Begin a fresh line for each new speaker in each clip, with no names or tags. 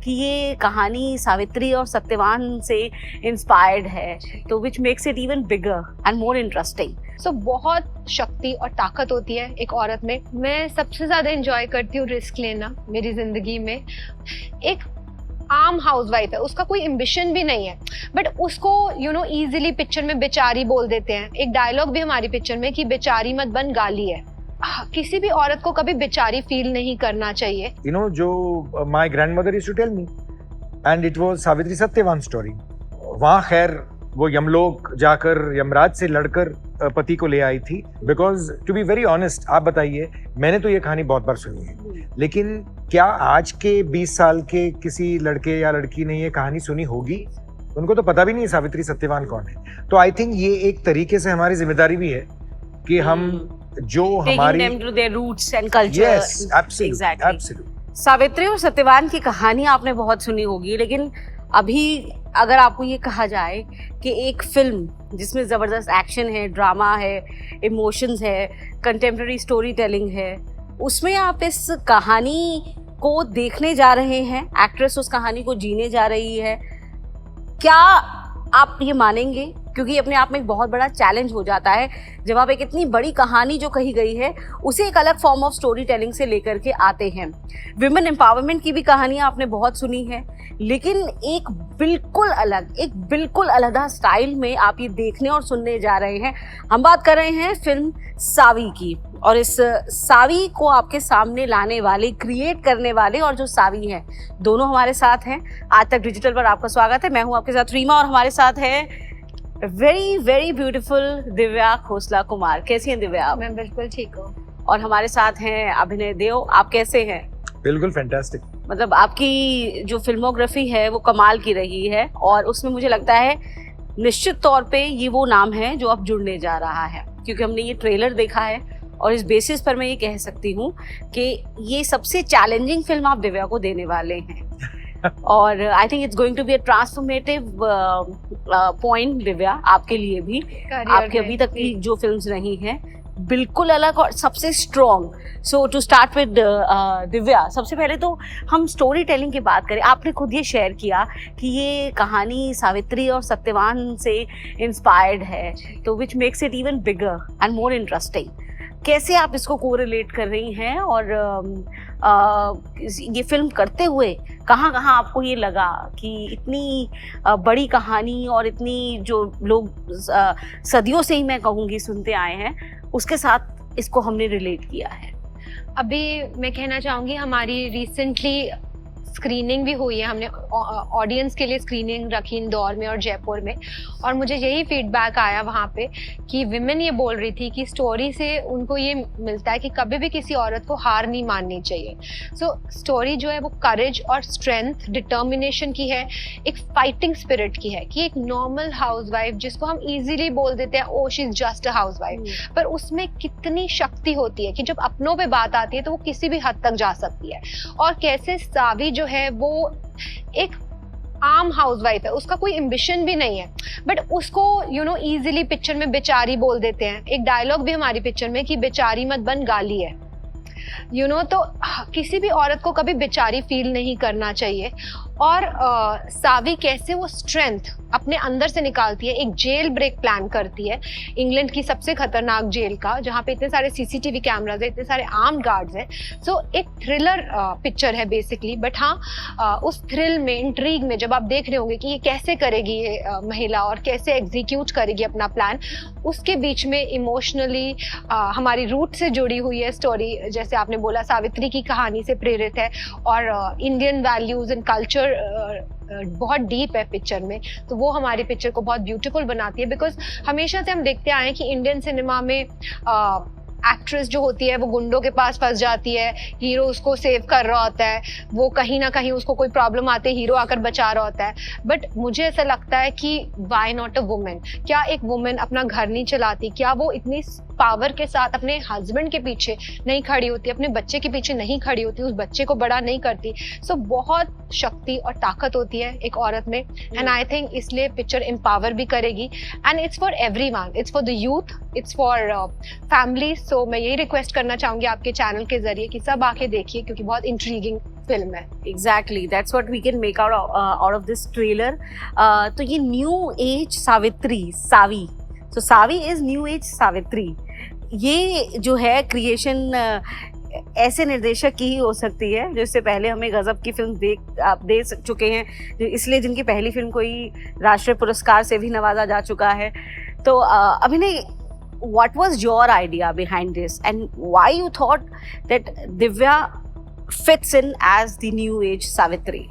कि ये कहानी सावित्री और सत्यवान से इंस्पायर्ड है, तो which makes it even bigger and more interesting.
So बहुत शक्ति और ताकत होती है एक औरत में। मैं सबसे ज़्यादा एंजॉय करती हूँ रिस्क लेना मेरी ज़िंदगी में। एक आम हाउसवाइफ है, उसका कोई एम्बिशन भी नहीं है, बट उसको इजीली पिक्चर में बेचारी बोल देते हैं। एक डायलॉग भी हमारी पिक्चर में कि बेचारी मत बन गाली है। किसी भी औरत को कभी बेचारी फील नहीं करना चाहिए।
जो my grandmother used to tell me and it was Savitri Satyavan story. वहाँ खैर वो यमलोक जाकर यमराज से लड़कर पति को ले आई थी। Because to be very honest, आप बताइए, मैंने तो ये कहानी बहुत बार सुनी है, लेकिन क्या आज के 20 साल के किसी लड़के या लड़की ने ये कहानी सुनी होगी? उनको तो पता भी नहीं है सावित्री सत्यवान कौन है। तो आई थिंक ये एक तरीके से हमारी जिम्मेदारी भी है कि हम जो हमारी
रूट्स एंड कल्चर। सावित्री और सत्यवान की कहानी आपने बहुत सुनी होगी, लेकिन अभी अगर आपको ये कहा जाए कि एक फिल्म जिसमें ज़बरदस्त एक्शन है, ड्रामा है, इमोशंस है, कंटेम्प्रेरी स्टोरी टेलिंग है, उसमें आप इस कहानी को देखने जा रहे हैं, एक्ट्रेस उस कहानी को जीने जा रही है, क्या आप ये मानेंगे? क्योंकि अपने आप में एक बहुत बड़ा चैलेंज हो जाता है जब आप एक इतनी बड़ी कहानी जो कही गई है उसे एक अलग फॉर्म ऑफ स्टोरी टेलिंग से लेकर के आते हैं। विमेन एम्पावरमेंट की भी कहानियां आपने बहुत सुनी है, लेकिन एक बिल्कुल अलग स्टाइल में आप ये देखने और सुनने जा रहे हैं। हम बात कर रहे हैं फिल्म सावी की, और इस सावी को आपके सामने लाने वाले, क्रिएट करने वाले और जो सावी हैं, दोनों हमारे साथ हैं। आज तक डिजिटल पर आपका स्वागत है। मैं हूँ आपके साथ रीमा, और हमारे साथ है वेरी ब्यूटीफुल दिव्या खोसला कुमार। कैसी हैं दिव्या आप?
मैं बिल्कुल ठीक हूँ।
और हमारे साथ हैं अभिनय देव। आप कैसे हैं?
बिल्कुल फैंटास्टिक।
मतलब आपकी जो फिल्मोग्राफी है वो कमाल की रही है, और उसमें मुझे लगता है निश्चित तौर पे ये वो नाम है जो अब जुड़ने जा रहा है, क्योंकि हमने ये ट्रेलर देखा है और इस बेसिस पर मैं ये कह सकती हूँ कि ये सबसे चैलेंजिंग फिल्म आप दिव्या को देने वाले हैं। और I think it's going to be a transformative point Divya, आपके लिए भी। आपके अभी तक की जो फिल्म्स रही हैं बिल्कुल अलग और सबसे strong. So to start with Divya, सबसे पहले तो हम स्टोरी टेलिंग की बात करें। आपने खुद ये शेयर किया कि ये कहानी सावित्री और सत्यवान से इंस्पायर्ड है, तो which makes it even bigger and more interesting. कैसे आप इसको कोरिलेट कर रही हैं, और ये फिल्म करते हुए कहाँ आपको ये लगा कि इतनी बड़ी कहानी और इतनी जो लोग सदियों से ही मैं कहूँगी सुनते आए हैं, उसके साथ इसको हमने रिलेट किया है?
अभी मैं कहना चाहूँगी हमारी रिसेंटली स्क्रीनिंग भी हुई है। हमने ऑडियंस के लिए स्क्रीनिंग रखी इंदौर में और जयपुर में, और मुझे यही फीडबैक आया वहाँ पे कि विमेन ये बोल रही थी कि स्टोरी से उनको ये मिलता है कि कभी भी किसी औरत को हार नहीं माननी चाहिए। सो स्टोरी जो है वो करेज और स्ट्रेंथ, डिटर्मिनेशन की है, एक फाइटिंग स्पिरिट की है, कि एक नॉर्मल हाउसवाइफ जिसको हम इजीली बोल देते हैं oh she is just a housewife, पर उसमें कितनी शक्ति होती है कि जब अपनों पे बात आती है तो वो किसी भी हद तक जा सकती है। और कैसे सावी जो है वो एक आम हाउसवाइफ है, उसका कोई एम्बिशन भी नहीं है, बट उसको इजीली पिक्चर में बेचारी बोल देते हैं। एक डायलॉग भी हमारी पिक्चर में कि बेचारी मत बन गाली है। तो किसी भी औरत को कभी बेचारी फील नहीं करना चाहिए। और सावी कैसे वो स्ट्रेंथ अपने अंदर से निकालती है, एक जेल ब्रेक प्लान करती है, इंग्लैंड की सबसे खतरनाक जेल का, जहाँ पे इतने सारे सीसीटीवी कैमराज है, इतने सारे आर्म्ड गार्ड्स हैं। सो एक थ्रिलर पिक्चर है बेसिकली, बट हाँ उस थ्रिल में, इंट्रीग में जब आप देख रहे होंगे कि ये कैसे करेगी ये महिला और कैसे एग्जीक्यूट करेगी अपना प्लान, उसके बीच में इमोशनली हमारी रूट से जुड़ी हुई है स्टोरी। जैसे आपने बोला सावित्री की कहानी से प्रेरित है, और इंडियन वैल्यूज एंड कल्चर बहुत डीप है पिक्चर में, तो वो हमारी पिक्चर को बहुत ब्यूटीफुल बनाती है। बिकॉज हमेशा से हम देखते आए हैं कि इंडियन सिनेमा में एक्ट्रेस जो होती है वो गुंडों के पास फंस जाती है, हीरो उसको सेव कर रहा होता है, वो कहीं ना कहीं उसको कोई प्रॉब्लम आती है, हीरो आकर बचा रहा होता है। बट मुझे ऐसा लगता है कि वाई नॉट अ वुमेन? क्या एक वुमेन अपना घर नहीं चलाती? क्या वो इतनी पावर के साथ अपने हस्बैंड के पीछे नहीं खड़ी होती, अपने बच्चे के पीछे नहीं खड़ी होती, उस बच्चे को बड़ा नहीं करती? सो बहुत शक्ति और ताकत होती है एक औरत में, एंड आई थिंक इसलिए पिक्चर एम्पावर भी करेगी। And it's for everyone, it's for the youth, it's for family. So मैं यही रिक्वेस्ट करना चाहूँगी आपके चैनल के जरिए कि सब आके देखिए, क्योंकि बहुत इंट्रीगिंग फिल्म है।
Exactly, that's what we can make out of this trailer. तो ये new age Savitri, Savi, so Savi is new age Savitri. ये जो है क्रिएशन ऐसे निर्देशक की ही हो सकती है जो इससे पहले हमें गजब की फिल्म आप दे चुके हैं, जो इसलिए जिनकी पहली फिल्म कोई राष्ट्रीय पुरस्कार से भी नवाजा जा चुका है। तो अभिनय, what was your idea behind this and why you thought that Divya fits in as the new age Savitri?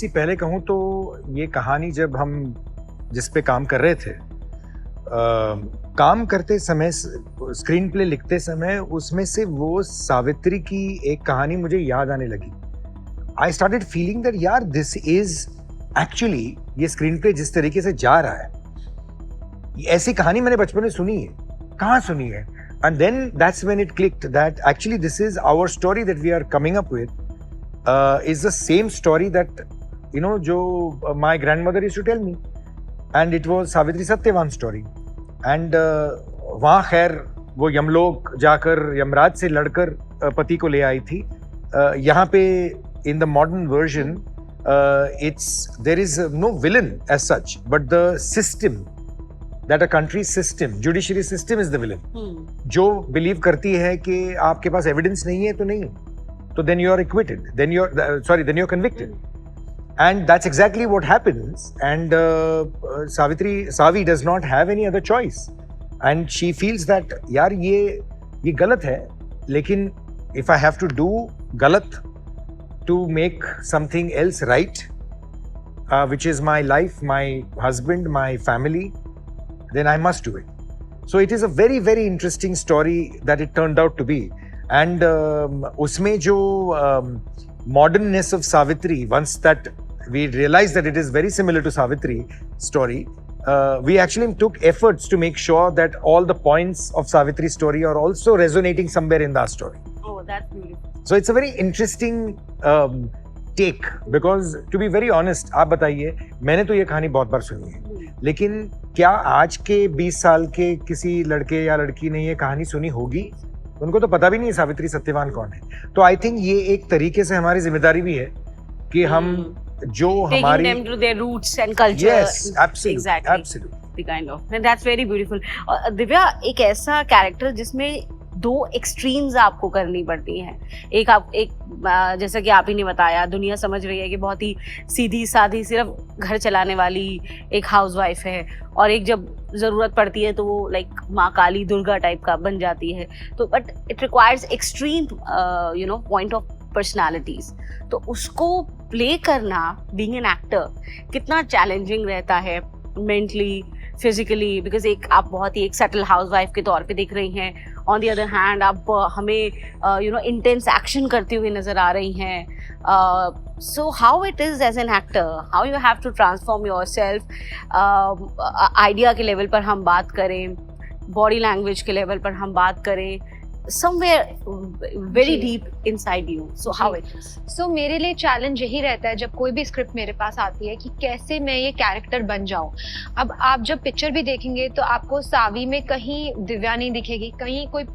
पहले कहूँ तो ये कहानी जब हम जिस पे काम कर रहे थे, काम करते समय, स्क्रीन प्ले लिखते समय, उसमें से वो सावित्री की एक कहानी मुझे याद आने लगी। आई स्टार्टेड फीलिंग दैट यार दिस इज एक्चुअली, ये स्क्रीन प्ले जिस तरीके से जा रहा है, ऐसी कहानी मैंने बचपन में सुनी है, कहाँ सुनी है? And then that's when it clicked that actually this is our story that we are coming up with, is the same story that, you know, जो my grandmother used to tell me, and it was Savitri Satyavan story. And वहाँ खैर वो यमलोक जाकर यमराज से लड़कर पति को ले आई थी। यहाँ पे in the modern version there is no villain as such, but the system that a country's system, judiciary system is the villain. जो बिलीव करती है कि आपके पास एविडेंस नहीं है तो नहीं, तो then you are acquitted, then you're convicted. And that's exactly what happens. And Savi does not have any other choice. And she feels that यार ये गलत है, लेकिन if I have to do गलत to make something else right, which is my life, my husband, my family, then I must do it. So it is a very, very interesting story that it turned out to be. And उसमें जो modernness of Savitri, once that we realized that it is very similar to Savitri story, we actually took efforts to make sure that all the points of Savitri's story are also resonating somewhere in that story.
Oh, that's beautiful.
So it's a very interesting take, because to be very honest, आप बताइए, मैंने तो ये कहानी बहुत बार सुनी है, लेकिन क्या आज के 20 साल के किसी लड़के या लड़की ने ये कहानी सुनी होगी? उनको तो पता भी नहीं है सावित्री सत्यवान कौन है। तो आई थिंक ये एक तरीके से हमारी जिम्मेदारी भी है कि हम जो हमारी
taking them to their roots and culture.
Yes, absolutely,
exactly.
absolutely.
The kind of, and that's very beautiful. Divya, एक ऐसा कैरेक्टर जिसमें दो एक्सट्रीम्स आपको करनी पड़ती हैं। एक जैसा कि आप ही ने बताया, दुनिया समझ रही है कि बहुत ही सीधी सादी, सिर्फ घर चलाने वाली एक हाउसवाइफ है, और एक जब ज़रूरत पड़ती है तो वो लाइक माँ काली दुर्गा टाइप का बन जाती है। तो but it requires extreme point of personalities. तो उसको प्ले करना, बीइंग एन एक्टर, कितना चैलेंजिंग रहता है मेंटली, फिजिकली, बिकॉज आप बहुत ही एक सेटल हाउसवाइफ के तौर पे दिख रही हैं, ऑन द अदर हैंड आप हमें इंटेंस एक्शन करती हुई नज़र आ रही हैं। So how it is as an actor, how you have to transform yourself, idea के लेवल पर हम बात करें, बॉडी लैंग्वेज के लेवल पर हम बात करें, somewhere very deep inside you. So how it is?
So मेरे लिए चैलेंज यही रहता है जब कोई भी स्क्रिप्ट मेरे पास आती है कि कैसे मैं ये कैरेक्टर बन जाऊं। अब आप जब पिक्चर भी देखेंगे तो आपको सावी में कहीं दिव्या नहीं दिखेगी, कहीं कोई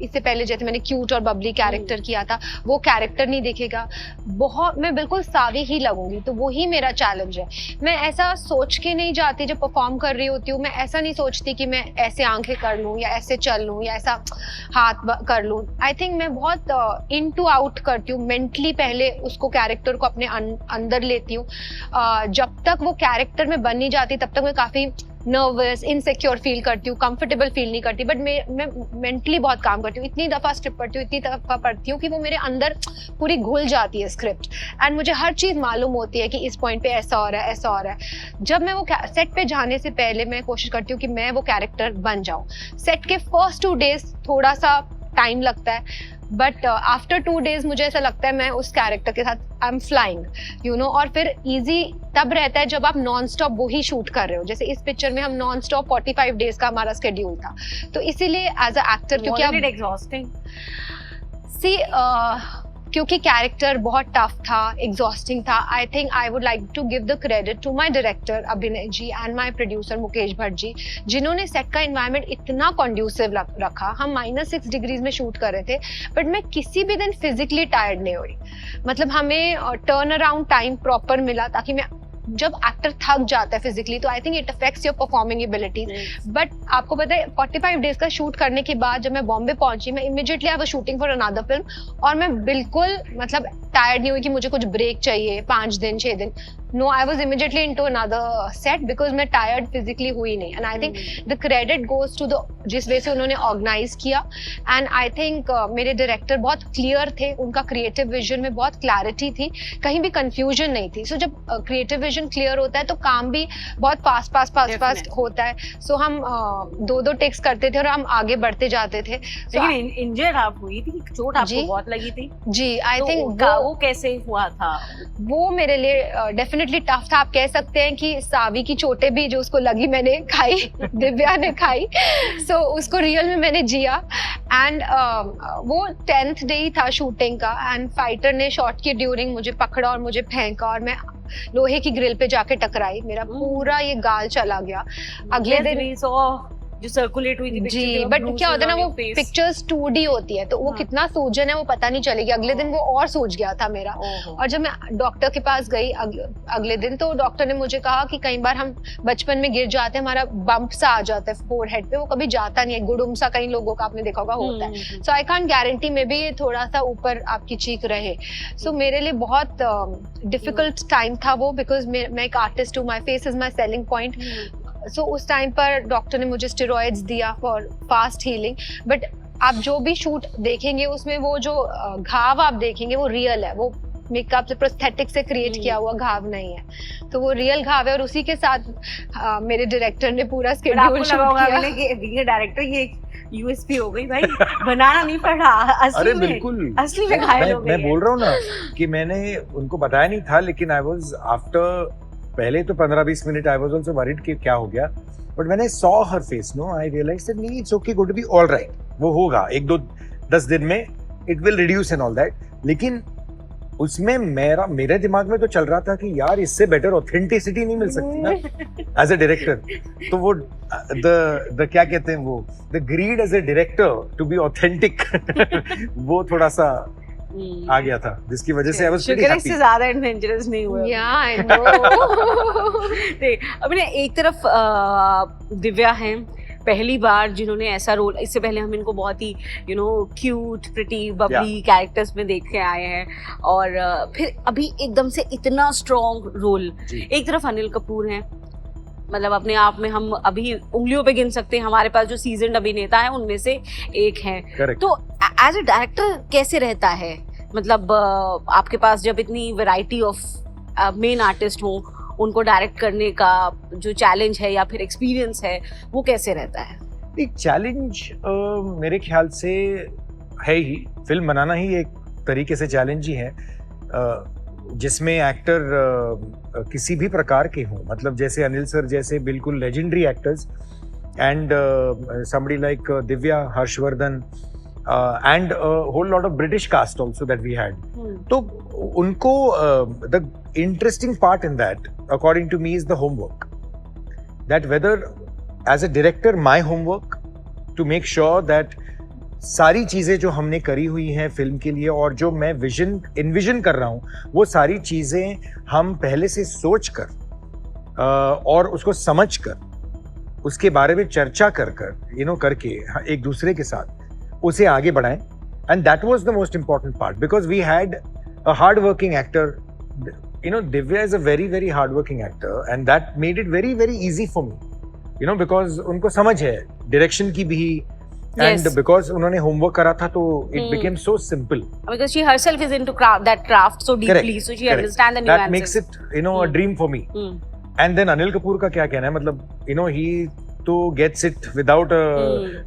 इससे पहले जैसे मैंने क्यूट और बबली कैरेक्टर किया था वो कैरेक्टर नहीं दिखेगा, बहुत मैं बिल्कुल सावी ही लगूंगी। तो वो ही मेरा चैलेंज है। मैं ऐसा सोच के नहीं जाती जब परफॉर्म कर रही होती हूँ, मैं ऐसा नहीं सोचती कि मैं ऐसे आंखें कर लूँ या ऐसे चल लूँ या ऐसा हाथ कर लूँ। आई थिंक मैं बहुत इन टू आउट करती हूँ, मेंटली पहले उसको कैरेक्टर को अपने अंदर लेती हूँ। जब तक वो कैरेक्टर में बन नहीं जाती तब तक मैं काफ़ी नर्वस, इनसिक्योर फील करती हूँ, कंफर्टेबल फील नहीं करती। बट मैं मेंटली बहुत काम करती हूँ, इतनी दफ़ा स्क्रिप्ट पढ़ती हूँ, इतनी दफ़ा पढ़ती हूँ कि वो मेरे अंदर पूरी घुल जाती है स्क्रिप्ट, एंड मुझे हर चीज़ मालूम होती है कि इस पॉइंट पे ऐसा हो रहा है, ऐसा हो रहा है। जब मैं वो सेट पे जाने से पहले मैं कोशिश करती हूँ कि मैं वो कैरेक्टर बन जाऊँ। सेट के फर्स्ट 2 डेज थोड़ा सा टाइम लगता है, बट आफ्टर 2 डेज मुझे ऐसा लगता है मैं उस कैरेक्टर के साथ I am flying, you know. और फिर इजी तब रहता है जब आप नॉन स्टॉप वो ही शूट कर रहे हो। जैसे इस पिक्चर में हम नॉन स्टॉप 45 डेज का हमारा स्केड्यूल था, तो इसीलिए एज अ एक्टर, क्योंकि आप
एग्जॉस्टिंग,
सी क्योंकि कैरेक्टर बहुत टफ था, एग्जॉस्टिंग था, I think I would like to give the credit to my director अभिनय जी and my producer Mukesh Bhatt ji, जिन्होंने सेट का एनवायरनमेंट इतना कंड्यूसिव रखा। हम -6 डिग्रीज में शूट कर रहे थे, बट मैं किसी भी दिन फिजिकली टायर्ड नहीं हुई। मतलब हमें टर्न अराउंड टाइम प्रॉपर मिला, ताकि मैं, जब एक्टर थक जाता है फिजिकली तो I think it affects your performing abilities. But आपको पता है 45 डेज का शूट करने के बाद जब मैं बॉम्बे पहुंची, मैं immediately I was shooting for another film, और मैं बिल्कुल मतलब टायर्ड नहीं हुई कि मुझे कुछ ब्रेक चाहिए 5 दिन 6 दिन। No, I was immediately into another set because मैं टायर्ड फिजिकली हुई नहीं। And I think the credit goes to the, जिस वे से उन्होंने ऑर्गेनाइज किया। एंड आई थिंक मेरे डायरेक्टर बहुत क्लियर थे, उनका क्रिएटिव विजन में बहुत क्लैरिटी थी, कहीं भी कंफ्यूजन नहीं थी। सो जब क्रिएटिव विजन क्लियर होता है तो काम भी बहुत फास्ट होता है। सो हम 2-2 टेक्स करते थे और हम आगे बढ़ते जाते थे।
लेकिन इंजर्ड आप हुई थी, चोट आपको बहुत लगी थी
जी। आई थिंक
वो कैसे हुआ था?
वो मेरे लिए डेफिनेटली टफ था। आप कह सकते हैं कि सावी की चोटें भी जो उसको लगी मैंने खाई, दिव्या ने खाई। सो उसको रियल में मैंने जिया। एंड वो 10th डे ही था शूटिंग का, एंड फाइटर ने शॉट के ड्यूरिंग मुझे पकड़ा और मुझे फेंका, और मैं लोहे की ग्रिल पे जाके टकराई। मेरा पूरा ये गाल चला गया। अगले दिन
जो सर्कुलेट हुई थी
जी, बट क्या होता है ना, वो पिक्चर्स 2D होती है, तो वो कितना सूजन है वो पता नहीं चलेगी। अगले दिन वो और सूज गया था मेरा। और जब मैं डॉक्टर के पास गई अगले दिन, तो डॉक्टर ने मुझे कहा कि कई बार हम बचपन में गिर जाते हैं, हमारा बम्प सा आ जाता है फोरहेड पे, वो कभी जाता नहीं है, गुडुम सा कई लोगों का आपने देखा होगा होता है। सो आई कांट गारंटी में भी थोड़ा सा ऊपर आपकी चीक रहे। सो मेरे लिए बहुत डिफिकल्ट टाइम था वो, बिकॉज मैं एक आर्टिस्ट हूँ, my face is my selling point. So उस टाइम पर डॉक्टर ने मुझे स्टेरॉइड्स दिया फॉर फास्ट हीलिंग। बट आप जो भी शूट देखेंगे उसमें वो जो घाव आप देखेंगे वो रियल है, वो मेकअप से प्रोस्थेटिक से क्रिएट किया हुआ घाव नहीं है। तो वो रियल घाव है, और उसी के साथ मेरे डायरेक्टर ने पूरा स्केड्यूल शूट किया।
कि डायरेक्टर ये यूएसपी हो गई भाई, बनाना नहीं पड़ा असली में।
बिल्कुल
असली में घायल हो गई।
मैं बोल रहा हूँ ना कि मैंने उनको बताया नहीं था, लेकिन आई वाज आफ्टर पहले तो 15-20 minute I was also worried कि क्या हो गया, but when I saw her face no I realised that नहीं, it's okay, good to be all right, वो होगा 1-2-10 दिन में, it will reduce and all that. लेकिन उसमें मेरे दिमाग में तो चल रहा था कि यार इससे बेटर ऑथेंटिसिटी नहीं मिल सकती ना एज अ डायरेक्टर। तो वो द क्या कहते हैं वो the greed as a director to be authentic वो थोड़ा सा आ गया था, जिसकी वजह से आई वाज प्रीटी हैप्पी।
इससे ज्यादा एडवेंचरस नहीं हुआ।
या आई नो।
अभी ना एक तरफ दिव्या हैं, पहली बार जिन्होंने ऐसा रोल, इससे पहले हम इनको बहुत ही क्यूट प्रिटी बबली कैरेक्टर्स में देख के आए हैं, और फिर अभी एकदम से इतना स्ट्रॉन्ग रोल। एक तरफ अनिल कपूर हैं, मतलब अपने आप में हम अभी उंगलियों पे गिन सकते हैं, हमारे पास जो सीजन्ड अभिनेता हैं उनमें से एक हैं। तो एज अ डायरेक्टर कैसे रहता है, मतलब आपके पास जब इतनी वैरायटी ऑफ मेन आर्टिस्ट हो, उनको डायरेक्ट करने का जो चैलेंज है या फिर एक्सपीरियंस है वो कैसे रहता है?
एक चैलेंज मेरे ख्याल से है ही, फिल्म बनाना ही एक तरीके से चैलेंज ही है, जिसमें एक्टर किसी भी प्रकार के हों, मतलब जैसे अनिल सर जैसे बिल्कुल legendary actors, and somebody like Divya, Harshvardhan, and a whole lot of British cast also that we had. तो उनको the interesting part in that, according to me, is the homework. That whether as a director, my homework to make sure that सारी चीजें जो हमने करी हुई हैं film के लिए और जो मैं इन्विजन कर रहा हूँ, वो सारी चीजें हम पहले से सोच कर और उसको समझ कर, उसके बारे में चर्चा करके एक दूसरे के साथ उसे आगे बढ़ाएं. And that was the most important part because we had a hard-working actor. Divya is a very, very hard-working actor, and that made it very, very easy for me. Because उनको समझ है direction की भी, and because उन्होंने homework करा था, तो it became so simple.
Because she herself is into that craft so deeply, so she understands the nuances.
That makes it, a dream for me. And then Anil Kapoor का क्या कहना है, मतलब he तो gets it without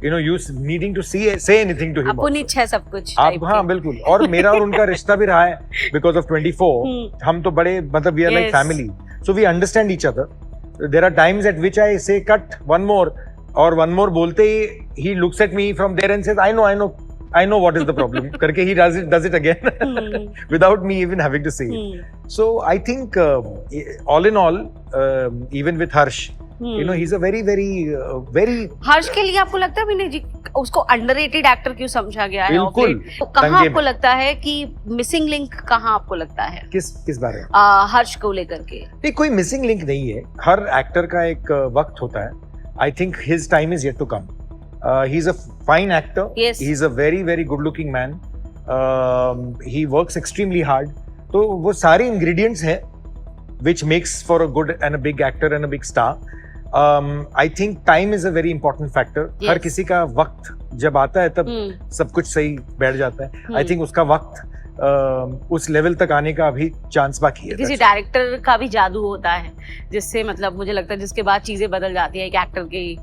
you needing to say anything to him.
अपनी इच्छा है सब कुछ.
हाँ बिल्कुल. और मेरा और उनका रिश्ता भी रहा है because of 24. हम तो बड़े मतलब we are like family, so we understand each other. There are times at which I say cut one more, और one more बोलते ही he looks at me from there and says I know I know what is the problem. करके he does it again without me even having to say it. So I think all in all, even with Harsh, you know, he's a very
हर्ष के लिए आपको लगता है अभिनय जी उसको underrated actor क्यों समझा गया है?
बिल्कुल,
तो कहाँ
दंगे
आपको
में।
लगता है कि मिसिंग लिंक कहाँ आपको लगता है
किस बारे में?
हर्ष को लेकर के?
नहीं, कोई मिसिंग लिंक नहीं है. हर एक्टर का एक वक्त होता है. I think his time is yet to come. He is a fine actor.
Yes.
He is a very good looking man. He works extremely hard. तो वो सारे इंग्रेडिएंट्स हैं which makes for a good and a big actor and a big star. I think time is a very important factor.
Yes.
हर किसी का वक्त जब आता है तब सब कुछ सही बैठ जाता है. आई थिंक उसका वक्त उस लेवल तक आने का अभी चांस बाकी है.
किसी डायरेक्टर का भी जादू होता है जिससे मतलब मुझे लगता है जिसके बाद चीजें बदल जाती है एक एक्टर की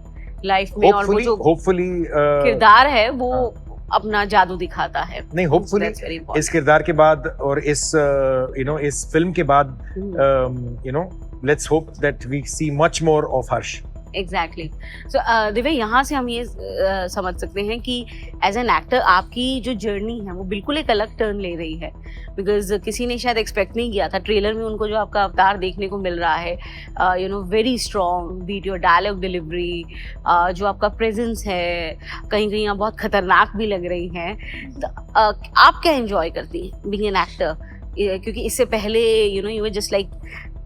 लाइफ में और वो जो
होपफुली
किरदार है वो अपना जादू दिखाता है.
नहीं, होपफुली
That's very important.
इस किरदार के बाद और इस इस फिल्म के बाद let's hope that we see much more of Harsh.
Exactly. So Divya, यहाँ से हम ये समझ सकते हैं कि एज एन एक्टर आपकी जो जर्नी है वो बिल्कुल एक अलग टर्न ले रही है. बिकॉज किसी ने शायद एक्सपेक्ट नहीं किया था. ट्रेलर में उनको जो आपका अवतार देखने को मिल रहा है, very strong, beat your dialogue delivery, जो आपका प्रेजेंस है, कहीं कहीं आप बहुत खतरनाक भी लग रही हैं. तो, आप क्या एंजॉय करती हैं बीइंग एन एक्टर? क्योंकि इससे पहले यू वर जस्ट लाइक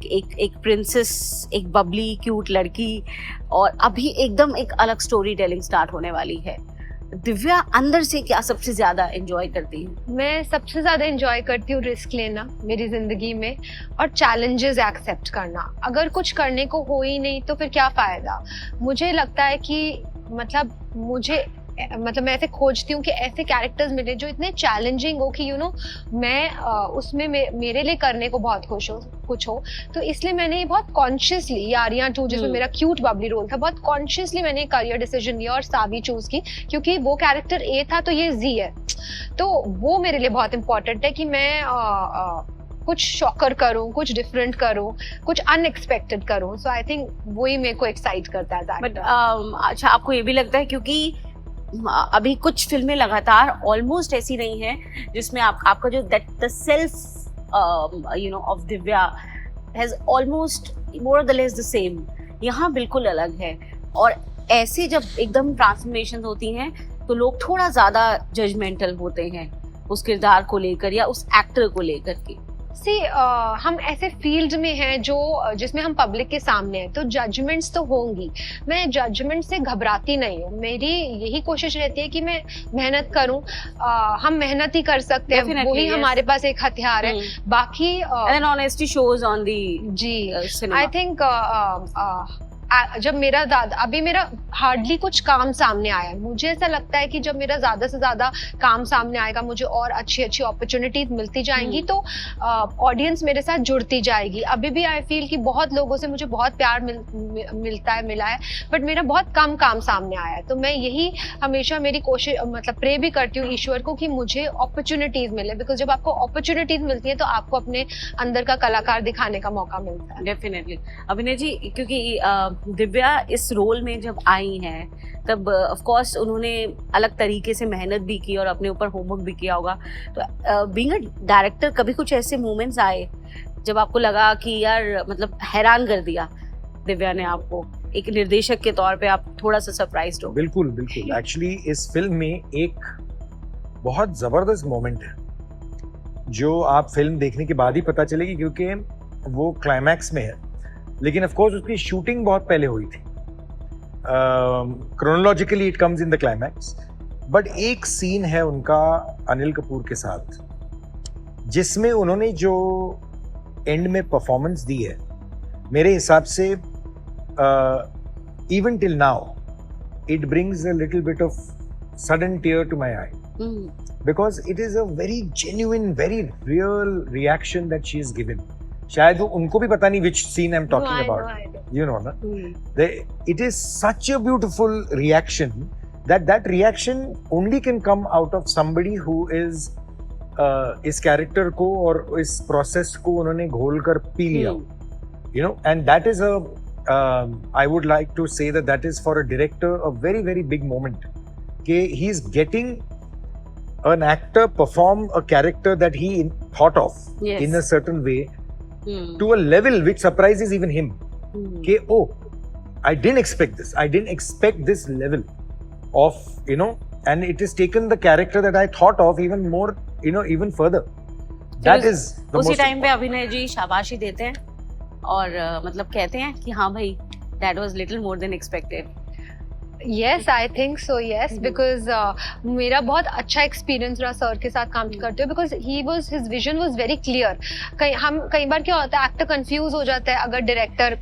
एक प्रिंसेस, एक बबली क्यूट लड़की, और अभी एकदम एक अलग स्टोरी टेलिंग स्टार्ट होने वाली है. दिव्या अंदर से क्या सबसे ज्यादा एंजॉय करती है?
मैं सबसे ज्यादा एंजॉय करती हूँ रिस्क लेना मेरी जिंदगी में और चैलेंजेस एक्सेप्ट करना. अगर कुछ करने को हो ही नहीं तो फिर क्या फायदा. मुझे लगता है कि मतलब मैं ऐसे खोजती हूँ कि ऐसे कैरेक्टर्स मिले जो इतने चैलेंजिंग हो कि मैं उसमें मेरे लिए करने को बहुत कुछ हो. तो इसलिए मैंने ये बहुत कॉन्शियसली, आर्या 2 जिसमें मेरा क्यूट बबली रोल था, बहुत कॉन्शियसली मैंने करियर डिसीजन लिया और सावी चूज की, क्योंकि वो कैरेक्टर ए था तो ये जी है. तो वो मेरे लिए बहुत इंपॉर्टेंट है कि मैं कुछ शॉकर करूं, कुछ डिफरेंट करूं, कुछ अनएक्सपेक्टेड करूं. सो आई थिंक वही मेरे को एक्साइट करता है.
बट अच्छा, आपको ये भी लगता है क्योंकि अभी कुछ फिल्में लगातार ऑलमोस्ट ऐसी नहीं है जिसमें आपका जो the self of Divya has almost more the less the same, यहाँ बिल्कुल अलग है. और ऐसे जब एकदम ट्रांसफॉर्मेशन होती हैं तो लोग थोड़ा ज्यादा जजमेंटल होते हैं उस किरदार को लेकर या उस एक्टर को लेकर के.
हम ऐसे फील्ड में हैं जिसमें हम पब्लिक के सामने हैं, तो जजमेंट्स तो होंगी. मैं जजमेंट से घबराती नहीं हूँ. मेरी यही कोशिश रहती है कि मैं मेहनत करूँ. हम मेहनत ही कर सकते हैं, वही हमारे पास एक हथियार है. बाकी
ऑनेस्टी शोज ऑन दी
जी. आई थिंक जब मेरा अभी मेरा हार्डली कुछ काम सामने आया है. मुझे ऐसा लगता है कि जब मेरा ज्यादा से ज्यादा काम सामने आएगा, मुझे और अच्छी अच्छी अपॉर्चुनिटीज मिलती जाएंगी, तो ऑडियंस मेरे साथ जुड़ती जाएगी. अभी भी आई फील कि बहुत लोगों से मुझे बहुत प्यार मिला है, बट मेरा बहुत कम काम सामने आया है. तो मैं यही हमेशा मेरी कोशिश, मतलब प्रे भी करती हूँ ईश्वर को कि मुझे अपॉर्चुनिटीज मिले. बिकॉज जब आपको अपॉर्चुनिटीज मिलती है तो आपको अपने अंदर का कलाकार दिखाने का मौका मिलता है.
डेफिनेटली. अभिनय जी, क्योंकि दिव्या इस रोल में जब आई हैं तब ऑफ कोर्स उन्होंने अलग तरीके से मेहनत भी की और अपने ऊपर होमवर्क भी किया होगा. तो बीइंग अ डायरेक्टर कभी कुछ ऐसे मोमेंट्स आए जब आपको लगा कि यार मतलब हैरान कर दिया दिव्या ने आपको, एक निर्देशक के तौर पे आप थोड़ा सा सरप्राइज्ड हो?
बिल्कुल. एक्चुअली इस फिल्म में एक बहुत जबरदस्त मोमेंट है जो आप फिल्म देखने के बाद ही पता चलेगी, क्योंकि वो क्लाइमैक्स में है. लेकिन ऑफ कोर्स उसकी शूटिंग बहुत पहले हुई थी. Chronologically it comes in the climax. But एक सीन है उनका अनिल कपूर के साथ जिसमें उन्होंने जो एंड में परफॉर्मेंस दी है, मेरे हिसाब से even till now it brings a little bit of sudden tear to my eye, because it is a very genuine, very real reaction that she is given. शायद वो उनको भी पता नहीं which scene I'm talking about. You know, na? It is such a beautiful reaction that reaction only can come out of somebody who is इस character को और इस process को उन्होंने घोल कर पी लिया. You know, and that is I would like to say that is for a director a very very big moment. कि he is getting an actor perform a character that he thought of
Yes.
in a certain way
Hmm.
to a level which surprises even him.
Hmm.
Okay, oh, I didn't expect this. I didn't expect this level of, you know, and it has taken the character that I thought of even more, you know, even further. That is the
उसी
most
time पे अभिनय जी शाबाशी देते हैं और मतलब कहते हैं कि हाँ भाई that was little more than expected.
Yes, I think so. Yes, because मेरा बहुत अच्छा एक्सपीरियंस रहा सर के साथ काम करते हुए, because his vision was very clear. कई बार क्या होता है, एक्टर कंफ्यूज हो जाता है अगर डायरेक्टर,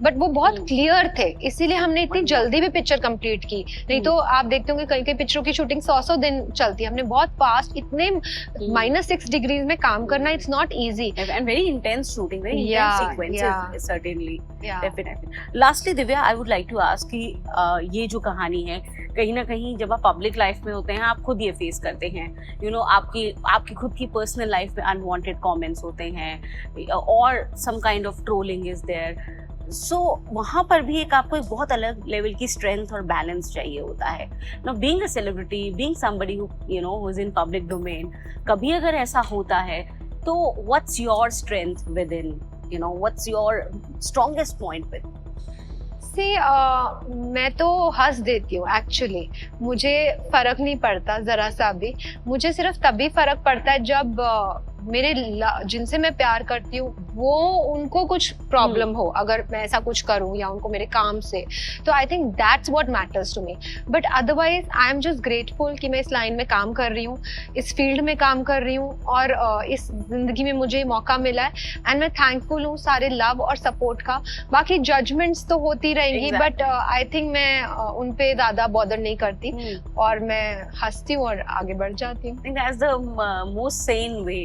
बट वो बहुत क्लियर थे, इसीलिए हमने इतनी जल्दी भी पिक्चर कंप्लीट की. नहीं तो आप देखते होंगे कई पिक्चरों की शूटिंग 100 दिन चलती है. हमने बहुत फास्ट, इतने -6 डिग्रीज में काम करना, it's not easy.
And very intense shooting, very intense
Yeah,
sequences,
yeah.
certainly. Definitely. Lastly, Divya, I would like to ask कि ये जो कहानी है, कहीं ना कहीं जब आप पब्लिक लाइफ में होते हैं, आप खुद ये फेस करते हैं, यू नो, आपकी खुद की पर्सनल लाइफ में अनवांटेड कमेंट्स होते हैं और some kind of trolling is there. So वहाँ पर भी एक आपको एक बहुत अलग लेवल की स्ट्रेंथ और बैलेंस चाहिए होता है. No, being a celebrity, being somebody who you know who is in public domain, कभी अगर ऐसा होता है तो what's your strength within, you know, what's your strongest point with?
मैं तो हंस देती हूँ एक्चुअली. मुझे फर्क नहीं पड़ता जरा सा भी. मुझे सिर्फ तभी फर्क पड़ता है जब मेरे जिनसे मैं प्यार करती हूँ वो उनको कुछ प्रॉब्लम हो, अगर मैं ऐसा कुछ करूँ या उनको मेरे काम से, तो I think that's what matters to me. But otherwise I am just grateful कि मैं इस लाइन में काम कर रही हूँ, इस फील्ड में काम कर रही हूँ और इस जिंदगी में मुझे मौका मिला है. एंड मैं थैंकफुल हूँ सारे लव और सपोर्ट का. बाकी जजमेंट्स तो होती रहेंगी, बट आई थिंक मैं उन पे ज़्यादा बॉदर नहीं करती और मैं हंसती हूँ और आगे बढ़ जाती हूँ.
I think that's the most sane way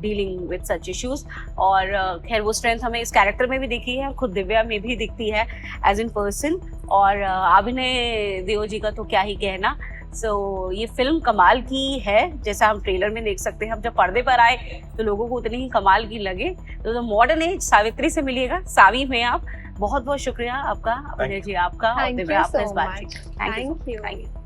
dealing with such issues. और खैर वो स्ट्रेंथ हमें इस कैरेक्टर में भी दिखी है, खुद दिव्या में भी दिखती है एज इन पर्सन. और अभिनय देओ जी का तो क्या ही कहना. सो ये फिल्म कमाल की है, जैसा हम ट्रेलर में देख सकते हैं. अब जब पर्दे पर आए तो लोगों को उतनी ही कमाल की लगे. तो मॉडर्न एज सावित्री से मिलिएगा, सावी में आप. बहुत बहुत शुक्रिया आपका अभिनय जी, आपका और दिव्या आपका इस बातचीत. Thank you.